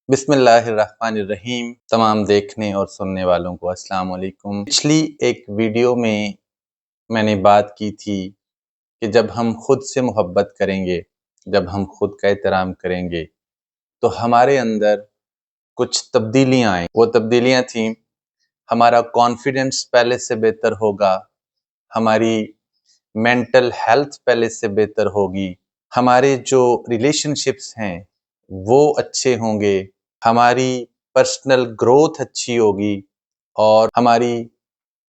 बिस्मिल्लाहिर्रहमानिर्रहीम। तमाम देखने और सुनने वालों को अस्सलाम वालेकुम। पिछली एक वीडियो में मैंने बात की थी कि जब हम खुद से मोहब्बत करेंगे, जब हम खुद का एहतराम करेंगे तो हमारे अंदर कुछ तब्दीलियाँ आएँ। वो तब्दीलियाँ थीं, हमारा कॉन्फिडेंस पहले से बेहतर होगा, हमारी मेंटल हेल्थ पहले से बेहतर होगी, हमारे जो रिलेशनशिप्स हैं वो अच्छे होंगे, हमारी पर्सनल ग्रोथ अच्छी होगी और हमारी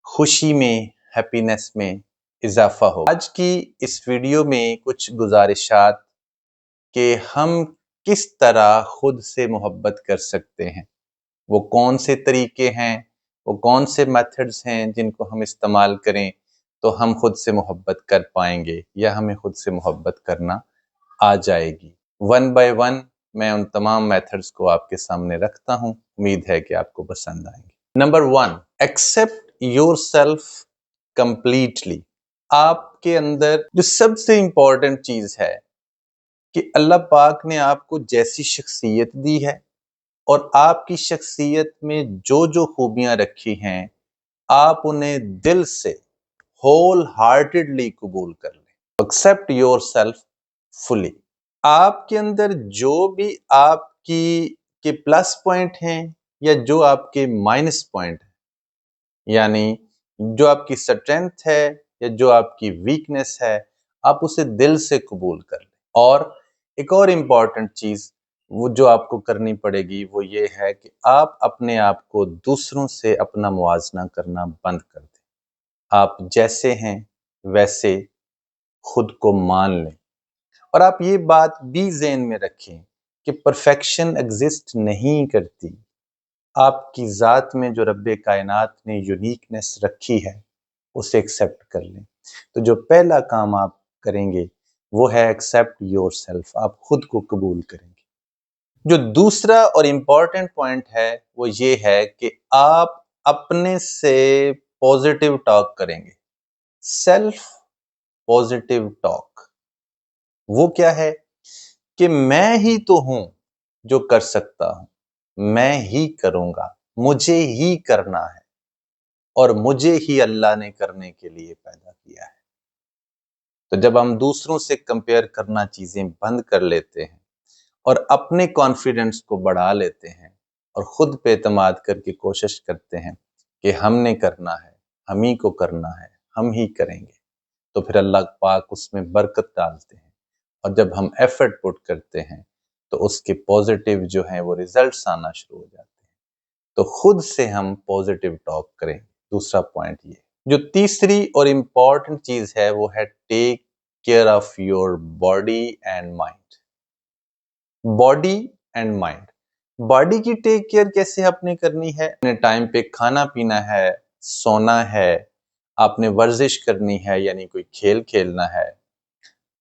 खुशी में, हैप्पीनेस में इजाफा होगा। आज की इस वीडियो में कुछ गुजारिशात कि हम किस तरह खुद से मोहब्बत कर सकते हैं, वो कौन से तरीके हैं, वो कौन से मेथड्स हैं जिनको हम इस्तेमाल करें तो हम खुद से मोहब्बत कर पाएंगे या हमें खुद से मोहब्बत करना आ जाएगी। वन बाय वन मैं उन तमाम मेथड्स को आपके सामने रखता हूं, उम्मीद है कि आपको पसंद आएंगे। Number 1, accept yourself completely. आपके अंदर जो सबसे इंपॉर्टेंट चीज है कि अल्लाह पाक ने आपको जैसी शख्सियत दी है और आपकी शख्सियत में जो जो खूबियां रखी हैं, आप उन्हें दिल से होल हार्टेडली कबूल कर लें। Accept yourself fully. आपके अंदर जो भी आपकी के प्लस पॉइंट हैं या जो आपके माइनस पॉइंट हैं, यानी जो आपकी स्ट्रेंथ है या जो आपकी वीकनेस है, आप उसे दिल से कबूल कर लें। और एक और इम्पॉर्टेंट चीज वो जो आपको करनी पड़ेगी वो ये है कि आप अपने आप को दूसरों से अपना मुआवजा करना बंद कर दें। आप जैसे हैं वैसे खुद को मान लें और आप ये बात भी ज़हन में रखें कि परफेक्शन एग्जिस्ट नहीं करती। आपकी ज़ात में जो रब्बे कायनात ने यूनिकनेस रखी है उसे एक्सेप्ट कर लें। तो जो पहला काम आप करेंगे वो है एक्सेप्ट योरसेल्फ, आप खुद को कबूल करेंगे। जो दूसरा और इम्पॉर्टेंट पॉइंट है वो ये है कि आप अपने से पॉजिटिव टॉक करेंगे। सेल्फ पॉजिटिव टॉक वो क्या है कि मैं ही तो हूं जो कर सकता हूं, मैं ही करूंगा, मुझे ही करना है और मुझे ही अल्लाह ने करने के लिए पैदा किया है। तो जब हम दूसरों से कंपेयर करना चीजें बंद कर लेते हैं और अपने कॉन्फिडेंस को बढ़ा लेते हैं और खुद पे एतमाद करके कोशिश करते हैं कि हमने करना है, हम ही को करना है, हम ही करेंगे, तो फिर अल्लाह पाक उसमें बरकत डालते हैं। और जब हम एफर्ट पुट करते हैं तो उसके पॉजिटिव जो हैं वो रिजल्ट्स आना शुरू हो जाते हैं। तो खुद से हम पॉजिटिव टॉक करें। दूसरा पॉइंट ये। जो तीसरी और इम्पॉर्टेंट चीज है वो है take care of your body and mind. Body and mind. Body की टेक केयर कैसे आपने करनी है? अपने टाइम पे खाना पीना है, सोना है, आपने वर्जिश करनी है यानी कोई खेल खेलना है।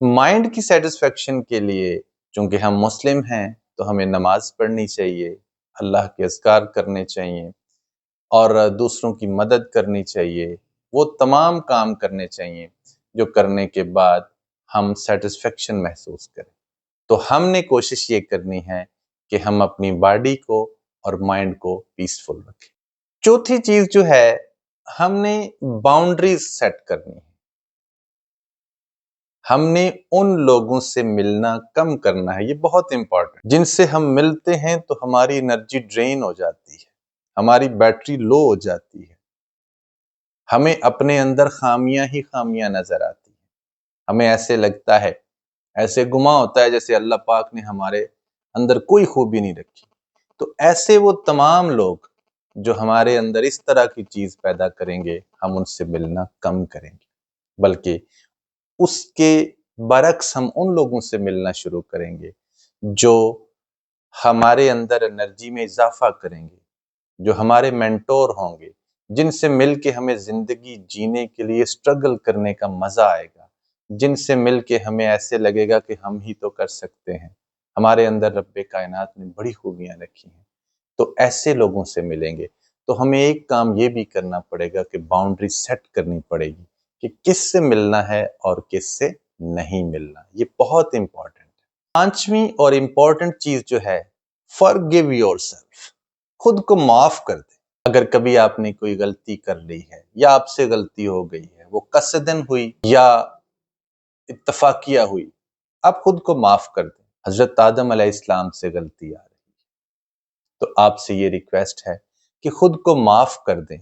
माइंड की सेटिस्फेक्शन के लिए, चूंकि हम मुस्लिम हैं तो हमें नमाज पढ़नी चाहिए, अल्लाह के अज़कार करने चाहिए और दूसरों की मदद करनी चाहिए। वो तमाम काम करने चाहिए जो करने के बाद हम सेटिस्फेक्शन महसूस करें। तो हमने कोशिश ये करनी है कि हम अपनी बॉडी को और माइंड को पीसफुल रखें। चौथी चीज जो है, हमने बाउंड्रीज सेट करनी है। हमने उन लोगों से मिलना कम करना है, ये बहुत इंपॉर्टेंट। जिनसे हम मिलते हैं तो हमारी एनर्जी ड्रेन हो जाती है, हमारी बैटरी लो हो जाती है, हमें अपने अंदर खामियां ही खामियां नजर आती हैं। हमें ऐसे लगता है, ऐसे गुमा होता है जैसे अल्लाह पाक ने हमारे अंदर कोई खूबी नहीं रखी। तो ऐसे वो तमाम लोग जो हमारे अंदर इस तरह की चीज पैदा करेंगे, हम उनसे मिलना कम करेंगे, बल्कि उसके बरक्स हम उन लोगों से मिलना शुरू करेंगे जो हमारे अंदर एनर्जी में इजाफा करेंगे, जो हमारे मेंटोर होंगे, जिनसे मिल के हमें जिंदगी जीने के लिए स्ट्रगल करने का मजा आएगा, जिनसे मिल के हमें ऐसे लगेगा कि हम ही तो कर सकते हैं, हमारे अंदर रब्बे कायनात ने बड़ी खूबियां रखी हैं। तो ऐसे लोगों से मिलेंगे। तो हमें एक काम ये भी करना पड़ेगा कि बाउंड्री सेट करनी पड़ेगी कि किससे मिलना है और किससे नहीं मिलना। ये बहुत इंपॉर्टेंट है। पांचवी और इम्पॉर्टेंट चीज जो है forgive yourself. خود کو معاف کر دیں. اگر کبھی آپ نے کوئی غلطی کر لی ہے یا آپ سے غلطی ہو گئی ہے، وہ قصدن ہوئی یا اتفاقیہ ہوئی، آپ خود کو معاف کر دیں. حضرت آدم علیہ السلام سے غلطی آ رہی ہے تو آپ سے یہ ریکویسٹ ہے کہ خود کو معاف کر دیں.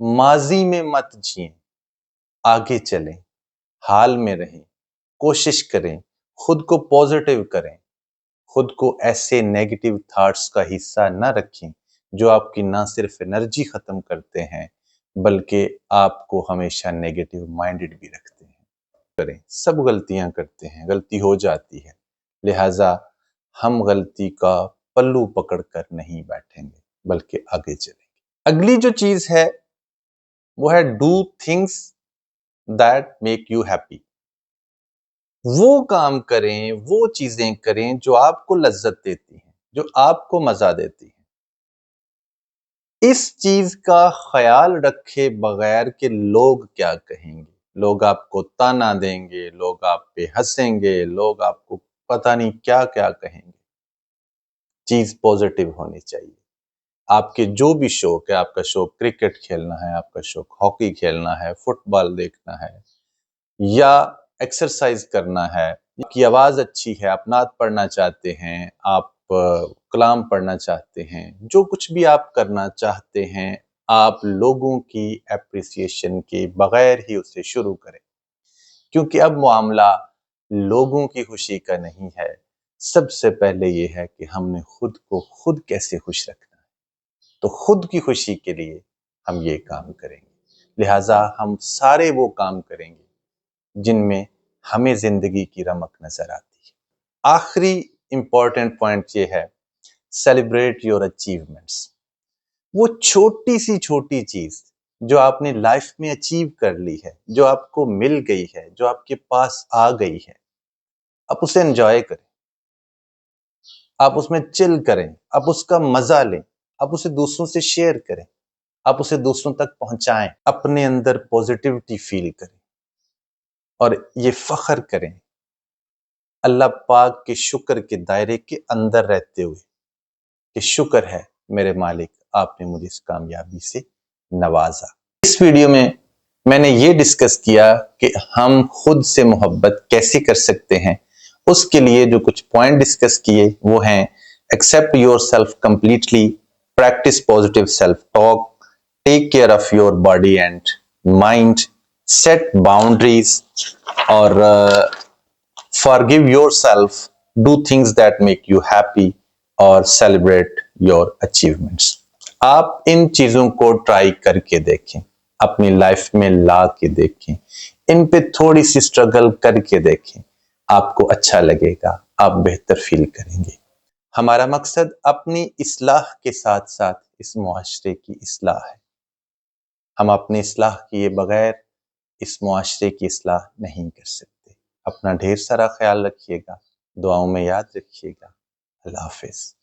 ماضی میں مت جئیں، آگے چلیں، حال میں رہیں، کوشش کریں، خود کو پازیٹیو کریں، خود کو ایسے نیگیٹو تھاٹس کا حصہ نہ رکھیں جو آپ کی نہ صرف انرجی ختم کرتے ہیں بلکہ آپ کو ہمیشہ نیگیٹو مائنڈڈ بھی رکھتے ہیں. کریں، سب غلطیاں کرتے ہیں، غلطی ہو جاتی ہے، لہٰذا ہم غلطی کا پلو پکڑ کر نہیں بیٹھیں گے بلکہ آگے چلیں گے. اگلی جو چیز ہے وہ ہے do things that make you happy. وہ کام کریں، وہ چیزیں کریں جو آپ کو لذت دیتی ہیں، جو آپ کو مزہ دیتی ہیں. اس چیز کا خیال رکھے بغیر کہ لوگ کیا کہیں گے، لوگ آپ کو تانا دیں گے، لوگ آپ پہ ہنسیں گے، لوگ آپ کو پتہ نہیں کیا کیا کہیں گے. چیز پازیٹیو ہونی چاہیے. آپ کے جو بھی شوق ہے، آپ کا شوق کرکٹ کھیلنا ہے، آپ کا شوق ہاکی کھیلنا ہے، فٹ بال دیکھنا ہے یا ایکسرسائز کرنا ہے، آپ کی آواز اچھی ہے، آپ نعت پڑھنا چاہتے ہیں، آپ کلام پڑھنا چاہتے ہیں، جو کچھ بھی آپ کرنا چاہتے ہیں، آپ لوگوں کی اپریسیشن کے بغیر ہی اسے شروع کریں. کیونکہ اب معاملہ لوگوں کی خوشی کا نہیں ہے، سب سے پہلے یہ ہے کہ ہم نے خود کو خود کیسے خوش رکھنا ہے. تو خود کی خوشی کے لیے ہم یہ کام کریں گے، لہٰذا ہم سارے وہ کام کریں گے جن میں ہمیں زندگی کی رمق نظر آتی ہے. آخری امپورٹنٹ پوائنٹ یہ ہے، سیلیبریٹ یور اچیومنٹس. وہ چھوٹی سی چھوٹی چیز جو آپ نے لائف میں اچیو کر لی ہے، جو آپ کو مل گئی ہے، جو آپ کے پاس آ گئی ہے، آپ اسے انجوائے کریں، آپ اس میں چل کریں، آپ اس کا مزہ لیں، آپ اسے دوسروں سے شیئر کریں، آپ اسے دوسروں تک پہنچائیں، اپنے اندر پازیٹیوٹی فیل کریں اور یہ فخر کریں اللہ پاک کے شکر کے دائرے کے اندر رہتے ہوئے کہ شکر ہے میرے مالک، آپ نے مجھے اس کامیابی سے نوازا. اس ویڈیو میں نے یہ ڈسکس کیا کہ ہم خود سے محبت کیسے کر سکتے ہیں. اس کے لیے جو کچھ پوائنٹ ڈسکس کیے وہ ہیں: accept yourself completely, practice positive self talk, take care of your body and mind, set boundaries اور forgive yourself, do things that make you happy اور celebrate your achievements. آپ ان چیزوں کو ٹرائی کر کے دیکھیں، اپنی لائف میں لا کے دیکھیں، ان پہ تھوڑی سی اسٹرگل کر کے دیکھیں، آپ کو اچھا لگے گا، آپ بہتر فیل کریں گے. ہمارا مقصد اپنی اصلاح کے ساتھ ساتھ اس معاشرے کی اصلاح ہے. ہم اپنی اصلاح کیے بغیر اس معاشرے کی اصلاح نہیں کر سکتے. اپنا ڈھیر سارا خیال رکھیے گا، دعاؤں میں یاد رکھیے گا. اللہ حافظ.